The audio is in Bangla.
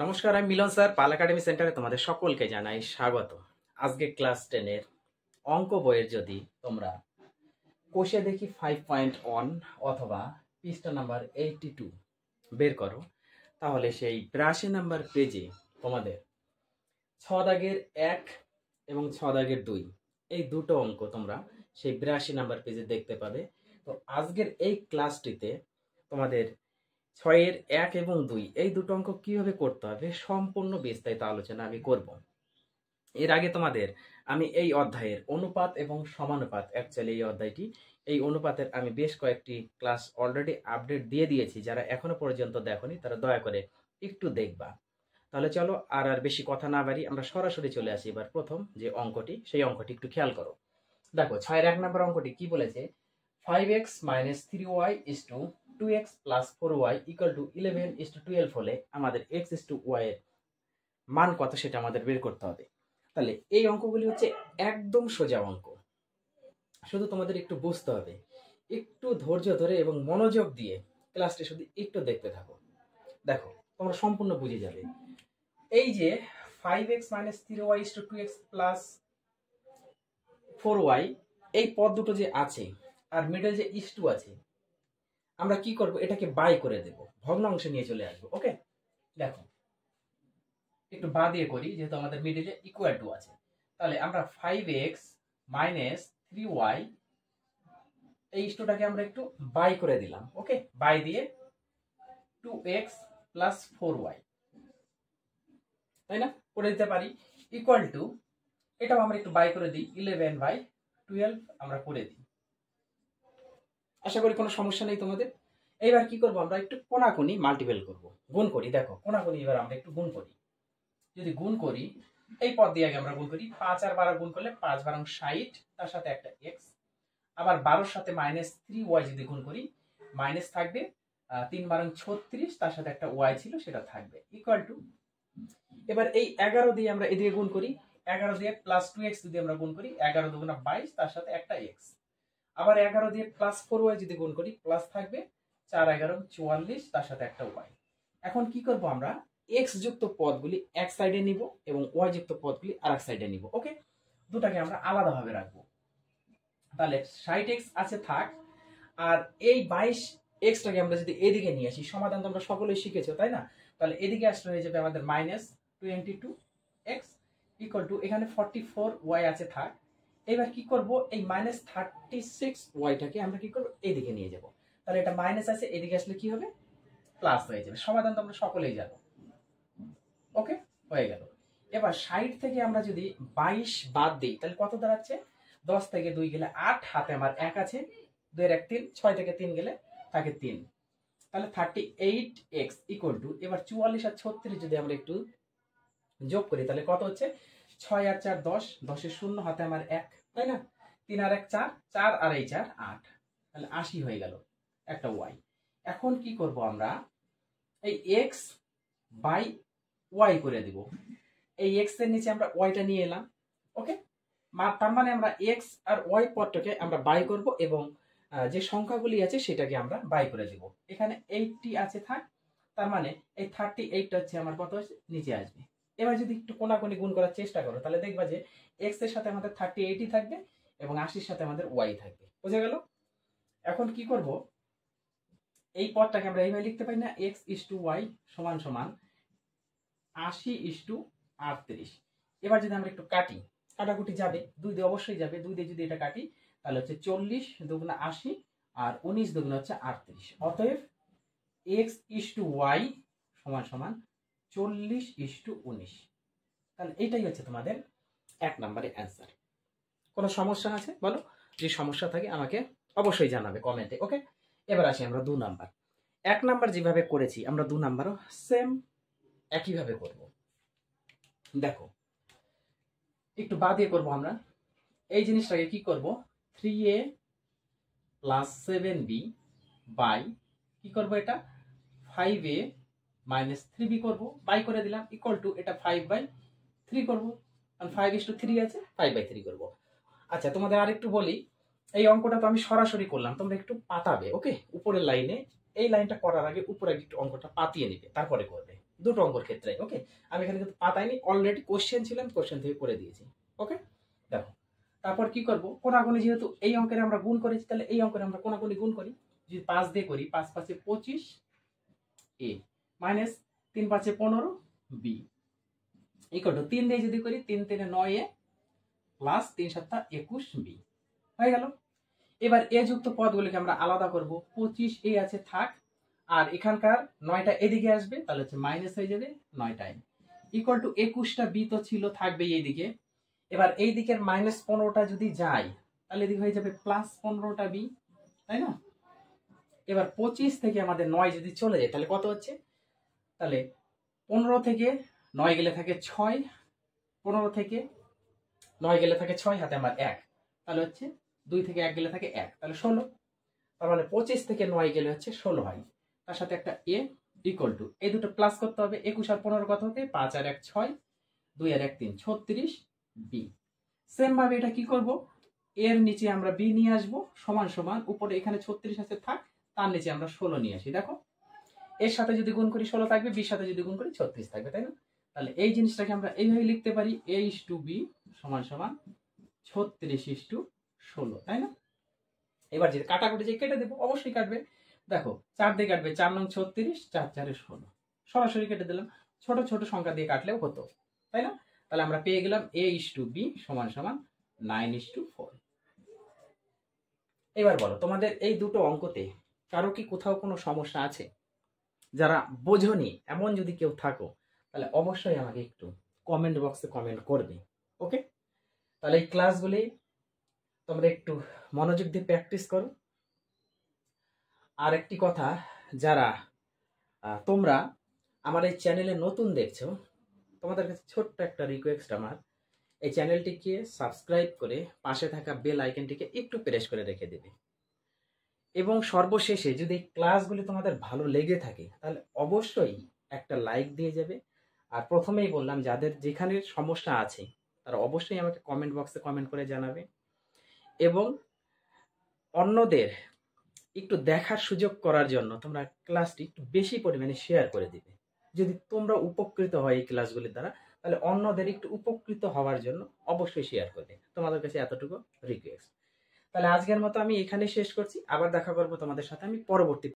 নমস্কার, আমি মিলন স্যার, পাল একাডেমি সেন্টারে তোমাদের সকলকে জানাই স্বাগত। আজকে ক্লাস 10 এর অঙ্ক বইয়ের যদি তোমরা কোষে দেখি 5.1 অথবা পৃষ্ঠা নাম্বার 82 বের করো, তাহলে সেই 82 নাম্বার পেজে তোমাদের 6 দাগের 1 এবং 6 দাগের 2 এই দুটো অঙ্ক তোমরা সেই 82 নাম্বার পেজে দেখতে পাবে। তো আজকের এই ক্লাসটিতে তোমাদের 6 এর 1 এবং 2 এই দুটো অঙ্ক কিভাবে করতে হবে সম্পূর্ণ বিস্তারিত আলোচনা আমি করব। এর আগে তোমাদের আমি এই অধ্যায়ের অনুপাত এবং সমানুপাত, অ্যাকচুয়ালি এই অনুপাতের আমি বেশ কয়েকটি ক্লাস অলরেডি আপডেট দিয়ে দিয়েছি। যারা এখনো পর্যন্ত দেখোনি তারা দয়া করে একটু দেখবা। তাহলে চলো আর বেশি কথা না বাড়ি আমরা সরাসরি চলে আসি এবার প্রথম যে অঙ্কটি, সেই অঙ্কটি একটু খেয়াল করো। দেখো 6-এর 1 নম্বর অঙ্কটি কি বলেছে, 5x minus 3y is to 2x plus 4y equal to 11 is to 12 হলে আমাদের x is to y এর মান কত সেটা আমাদের বের করতে হবে। তাহলে এই অঙ্কগুলি হচ্ছে একদম সোজা অঙ্ক, শুধু তোমাদের একটু বুঝতে হবে, একটু ধৈর্য ধরে এবং মনোযোগ দিয়ে ক্লাসটি শুধু একটু দেখতে থাকো। দেখো তোমরা সম্পূর্ণ বুঝে যাবে। এই যে 5x minus 3y is to 2x plus 4y এই পদ দুটো যে আছে আর মিডল যে ইস টু আছে, আমরা কি করব, এটাকে বাই করে দেব, ভগ্নাংশে নিয়ে চলে আসবো। ওকে, দেখো একটু বা দিয়ে করি যেহেতু আমাদের মিডলে ইকুয়াল টু আছে। তাহলে আমরা 5x মাইনাস 3y এই ইস্টুটাকে আমরা একটু বাই করে দিলাম। ওকে, বাই দিয়ে 2x প্লাস 4y, তাই না, করে দিতে পারি, ইকুয়াল টু এটাও আমরা একটু বাই করে দিই 11/12 আমরা করে দিই। আশা করি কোনো সমস্যা নেই তোমাদের। এইবার কি করব, আমরা একটু কোনাকুনি মাল্টিপল করব, গুণ করি। দেখো কোনাকুনি এবার আমরা একটু গুণ করি। যদি গুণ করি এই পদ দিয়ে আগে আমরা গুণ করি, 5 আর 12 গুণ করলে 5 বারং 60, তার সাথে একটা x, আবার 12 সাথে মাইনাস 3y যদি গুণ করি মাইনাস থাকবে 3 বারং 36, তার সাথে একটা y ছিল সেটা থাকবে, ইকুয়াল টু এবার এই 11 দিয়ে আমরা এদিকে গুণ করি, 11 দিয়ে প্লাস 2x যদি আমরা গুণ করি 11 দুগুণা 22, তার সাথে একটা x, আবার 11 দিয়ে প্লাস 4y যদি গুণ করি প্লাস থাকবে 4 11 44, তার সাথে একটা y। এখন কি করব, আমরা x যুক্ত পদগুলি এক সাইডে নিব এবং y যুক্ত পদগুলি আরেক সাইডে নিব। ওকে, দুটাকে আমরা আলাদাভাবে রাখবো। তাহলে 60x আছে থাক, আর এই 22x টাকে আমরা যদি এদিকে নিয়ে আসি, সমাধান তো আমরা সকলেই শিখেছো তাই না, তাহলে এদিকে আসলে হয়ে যাবে আমাদের মাইনাস 22x ইকুয়াল টু এখানে 44y আছে থাক। এবার কি করব, এই মাইনাস 36y টাকে আমরা কি করব, এদিকে নিয়ে যাব। তাহলে এটা মাইনাস আছে, এদিকে আসলে কি হবে, প্লাস হয়ে যাবে। সমাধান তো আমরা সকলেই জানো। ওকে, হয়ে গেল। এবার 60 থেকে আমরা যদি 22 বাদ দিই তাহলে কত দাঁড়াচ্ছে, 10 থেকে 2 গেলে 8, হাতে আমার 1 আছে, 2 এর 1 3, 6 থেকে 3 গেলে থাকে 3, তাহলে 38x ইকুয়াল টু এবার 44 আর 36 যদি আমরা একটু যোগ করি তাহলে কত হচ্ছে, 6 আর 4 10, 10 এর 0, হাতে আমার 1, তাই না, 3 আর 1 4, 4 আর এই 4 8, তাহলে 80 হয়ে গেল একটা y। এখন কি করব, আমরা এই x বাই y করে দিব, এই x এর নিচে আমরা y টা নিয়ে এলাম। ওকে, তার মানে আমরা x আর y পদটাকে আমরা বাই করব এবং যে সংখ্যাগুলি আছে সেটাকে আমরা বাই করে দিব। এখানে 80 আছে থাক, তার মানে এই 38টা হচ্ছে আমার কত হচ্ছে, নিচে আসবে। এবার যদি একটু কোনাকুনি গুণ করার চেষ্টা করো তাহলে দেখবা যে x এর সাথে আমাদের 38ই থাকবে এবং 80-র সাথে আমাদের y থাকবে। বুঝা গেল? এখন কি করব, এই পদটাকে আমরা এইভাবে লিখতে পারি না, x is to y সমান সমান 80:38। এবার যদি আমরা একটু কাটি, কাটাকুটি যাবে, 2 দিয়ে অবশ্যই যাবে, 2 দিয়ে যদি এটা কাটি তাহলে হচ্ছে 40 দুগুণা 80 আর 19 দুগুণা হচ্ছে 38। অতএব x is to y সমান সমান 40:19। তাহলে এইটাই হচ্ছে তোমাদের 1 নম্বরের অ্যান্সার। কোনো সমস্যা আছে বলো, যদি সমস্যা থাকে আমাকে অবশ্যই জানাবে কমেন্টে। ওকে, এবার আসি আমরা 2 নাম্বার। 1 নাম্বার যেভাবে করেছি আমরা 2 নাম্বারও সেম একইভাবে করব। দেখো একটু বাদ দিয়ে করবো আমরা এই জিনিসটাকে, কি করব, 3a প্লাস 7b বাই কি করব, এটা 5a মাইনাস 3b করব, বাই করে দিলাম, ইকুয়াল টু এটা 5/3 করব, কারণ 5:3 আছে, 5/3 করব। আচ্ছা তোমাদের আরেকটু বলি, এই অঙ্কটা তো আমি সরাসরি করলাম, তোমরা একটু পাতাবে। ওকে, উপরের লাইনে এই লাইনটা করার আগে উপরে একটু অঙ্কটা পাতিয়ে নিবে, তারপরে করবে। দুটো অঙ্কর ক্ষেত্রে। ওকে, আমি এখানে কিন্তু পাতাইনি, অলরেডি কোশ্চেন ছিলেন, কোশ্চেন থেকে করে দিয়েছি। ওকে, দেখো তারপর কি করব, কোনাকুনি যেহেতু এই অঙ্কের আমরা গুণ করেছি, তাহলে এই অঙ্কের আমরা কোনাকুনি গুণ করি। যদি 5 দিয়ে করি, 5 5 25 এ মাইনাস 3 5 15 বি ইকুয়াল টু 3 দিয়ে যদি করি 3 3 9 এ প্লাস 3 7 21 বি হয়ে গেল। এবার এ যুক্ত পদগুলিকে আমরা আলাদা করব। 25 এ আছে থাক, আর এখানকার 9টা এদিকে আসবে, তাহলে হচ্ছে মাইনাস হয়ে যাবে 9টা ইকুয়াল টু 21টা বি তো ছিল, থাকবে এইদিকে। এবার এই দিকের মাইনাস 15টা যদি যায়, তাহলে এদিকে হয়ে যাবে প্লাস 15টা বি, তাই না? এবার 25 থেকে আমাদের 9 যদি চলে যায়, তাহলে কত হচ্ছে? তাহলে 15 থেকে 9 গেলে থাকে 6, 15 থেকে 9 গেলে থাকে 6, হাতে আমার 1, তাহলে হচ্ছে 2 থেকে 1 গেলে থাকে 1, তাহলে 16। তার মানে 25 থেকে 9 গেলে হচ্ছে 16 হয়। তার সাথে একটা এ ইকুয়াল টু, এই দুটো প্লাস করতে হবে। 21 আর 15 কত হবে? 5 আর 1 6, 2 আর 1 3, 36 বি। সেম ভাবে এটা কি করব, এর নিচে আমরা বি নিয়ে আসবো, সমান সমান উপরে এখানে 36 আছে থাক, তার নিচে আমরা 16 নিয়ে আসি। দেখো এর সাথে যদি গুণ করি 16 থাকবে, বির সাথে যদি গুণ করি 36 থাকবে, তাই না? তাহলে এই জিনিসটাকে আমরা এইভাবে লিখতে পারি, a is to b সমান সমান 36 is to 16, তাই না? এবার যদি কাটাকুটি যে কেটে দেবো, অবশ্যই কাটবে। দেখো 4 দিয়ে কাটবে, 4 নং 36, 4 4 16, সরাসরি কেটে দিলাম। ছোট ছোট সংখ্যা দিয়ে কাটলেও হতো, তাই না? তাহলে আমরা পেয়ে গেলাম a is to b সমান সমান 9 is to 4। এবার বলো, তোমাদের এই দুটো অঙ্কতে কারো কি কোথাও কোনো সমস্যা আছে? যারা বোঝনি এমন যদি কেউ থাকো, তাহলে অবশ্যই আমাকে একটু কমেন্ট বক্সে কমেন্ট করবে। ওকে, তাহলে এই ক্লাসগুলি তোমরা একটু মনোযোগ দিয়ে প্র্যাকটিস করো। আর একটি কথা, যারা তোমরা আমার এই চ্যানেলে নতুন দেখছো, তোমাদের কাছে ছোট্ট একটা রিকোয়েস্ট আমার, এই চ্যানেলটিকে সাবস্ক্রাইব করে পাশে থাকা বেল আইকনটিকে একটু প্রেস করে রেখে দেবে। এবং সর্বশেষে যদি ক্লাসগুলি তোমাদের ভালো লেগে থাকে, তাহলে অবশ্যই একটা লাইক দিয়ে যাবে। আর প্রথমেই বললাম, যাদের যেখানে সমস্যা আছে তারা অবশ্যই আমাকে কমেন্ট বক্সে কমেন্ট করে জানাবে, এবং অন্যদের একটু দেখার সুযোগ করার জন্য তোমরা ক্লাসটি একটু বেশি পরিমাণে শেয়ার করে দিবে। যদি তোমরা উপকৃত হয় এই ক্লাসগুলির দ্বারা, তাহলে অন্যদের একটু উপকৃত হওয়ার জন্য অবশ্যই শেয়ার করবে। তোমাদের কাছে এতটুকু রিকোয়েস্ট। তাহলে আজকের মতো আমি এখানে শেষ করছি, আবার দেখা করবো তোমাদের সাথে আমি পরবর্তী